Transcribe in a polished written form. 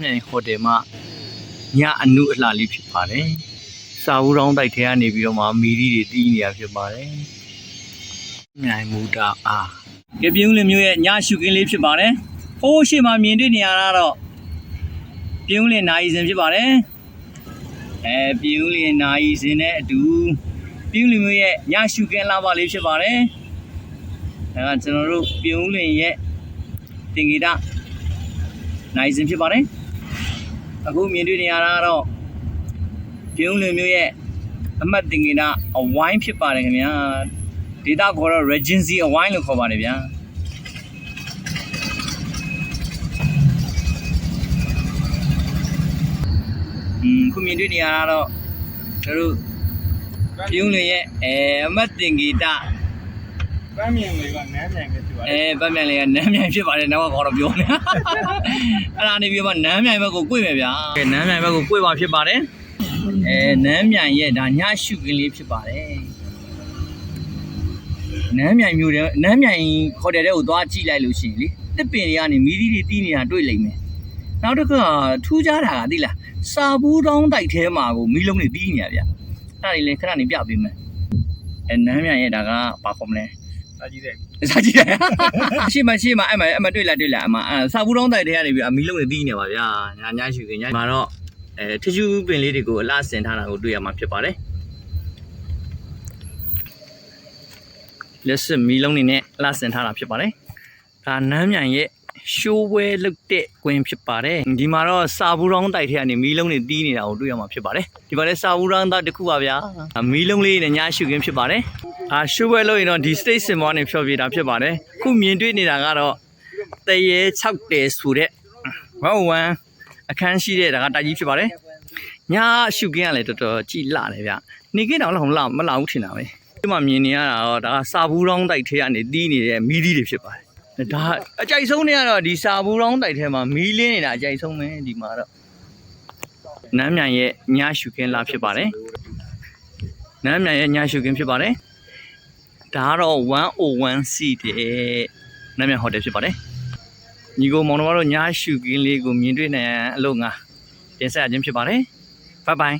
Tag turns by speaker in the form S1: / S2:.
S1: မြန်ဟိုတယ်မှာညအနုအလှလေးဖြစ်ပါတယ်။စာဘူးတောင်းတိုက်ထဲကနေပြီးတော့မှမီဒီတွေတီးနေရဖြစ်ပါတယ်။မြိုင်မူတာအားကပြုံးလင်မျိုးရဲ့ညရှုခင်းလေးဖြစ်ပါတယ်။ဟိုးရှိမှမြင်တွေ့နေရတာတော့ပြုံးလင်နိုင်စင်ဖြစ်ပါတယ်။ပြုံးလင်နိုင်စင်နဲ့အတူပြုံးလင်မျိုးရဲ့ညရှုခင်းလာပါလေးဖြစ်ပါတယ်။ဒါကကျွန်တော်တို့ပြုံးလင်ရဲ့တင်ဂီတနိုင်စင်ဖြစ်ပါတယ်။အခုမြင်တွေ့နေရတာတော့ပြုံးလင်မျိုးရဲ့အမှတ်တင်ဂီတအဝိုင်းဖြစ်ပါတယ်ခင်ဗျာဒေတာခေါ်တော့ Regency အဝိုင်းလို့ခေါ်ပါတယ်ဗျာခုမြင်တွေ့နေရတာတော့တို့ပြုံးလင်ရဲ့အမှတ်တင်ဂီတ
S2: ပန်းမြန်လေးကနမ်းမြိုင်ပဲဖြစ်ပါတယ်
S1: ပန်းမြန်လေးကနမ်းမြိုင်ဖြစ်ပါတယ်တော့ကတော့ပြောနေအဲ့ဒါနေပြီးမှနမ်းမြိုင်ဘက်ကို꿰မယ်ဗျာနမ်းမြိုင်ဘက်ကို꿰ပါဖြစ်ပါတယ်နမ်းမြိုင်ရဲ့ဒါညရှုခင်းလေးဖြစ်ပါတယ်နမ်းမြိုင်မျိုးတဲ့နမ်းမြိုင်ခေါ်တဲ့တဲ့ကိုသွားကြည့်လိုက်လို့ရှိရင်လေတစ်ပင်တွေကနေမီးတွေတီးနေတာတွေ့လိမ့်မယ်နောက်တစ်ခါထူးခြားတာကသိလားစာဘူးတောင်းတိုက်ထဲမှာကိုမီးလုံးတွေတီးနေတာဗျအဲ့ဒါတွေလည်းခဏနေပြပေးမယ်နမ်းမြိုင်ရဲ့ဒါကဘာခေါ်မလဲ
S2: စာကြည့်တယ်
S1: ရှေ့မှာအဲ့မှာတွေ့လားအမစာဘူးတောင်းတိုက်ထဲကနေပြီးမီးလုံးတွေတီးနေပါဗျာညရှုခင်းညမှာတော့ထချူပင်လေးတွေကိုအလှဆင်ထားတာကိုတွေ့ရမှာဖြစ်ပါတယ်လက်စမီလုံးနေနဲ့အလှဆင်ထားတာဖြစ်ပါတယ်ဒါနမ်းမြိုင်ရဲ့ရှိုးပွဲလုတ်တဲ့ကွင်းဖြစ်ပါတယ်ဒီမှာတော့စာဘူးတောင်းတိုက်ထဲကနေမီလုံးတွေတီးနေတာကိုတွေ့ရမှာဖြစ်ပါတယ်ဒီမှာလည်းစာဘူးတောင်းသားတစ်ခုပါဗျာမီလုံးလေးနဲ့ညရှုခင်းဖြစ်ပါတယ်ရှိုးပွဲလို့ရင်တော့ဒီ state symbol နဲ့ဖြောပြတာဖြစ်ပါတယ်ခုမြင်တွေ့နေတာကတော့တရေ6တဲဆိုတဲ့1အခန်းရှိတဲ့ဒါကတိုက်ကြီးဖြစ်ပါတယ်ညရှုခင်းကလည်းတော်တော်ကြည်လာတယ်ဗျနေခင်းတောင်လောက်မလာဘူးထင်တာပဲဒီမှာမြင်နေရတာတော့ဒါကစာဘူးတောင်းတိုက်ထဲကနေတီးနေတဲ့မီးသီးတွေဖြစ်ပါတယ်ဒါအကြိုက်ဆုံးနေကတော့ဒီစာဘူးတောင်းတိုက်ထဲမှာမီးလင်းနေတာအကြိုက်ဆုံးပဲဒီမှာတော့နမ်းမြိုင်ရဲ့ညရှုခင်းလာဖြစ်ပါတယ်နမ်းမြိုင်ရဲ့ညရှုခင်းဖြစ်ပါတယ်ဒါကတော့101C တဲ့နမ်းမြိုင်ဟိုတယ်ဖြစ်ပါတယ်ညီကိုမောင်တော်တို့ညရှုခင်းလေးကိုမြင်တွေ့နိုင်အလို့ငါတင်ဆက်ခြင်းဖြစ်ပါတယ်ဘိုင်ဘိုင်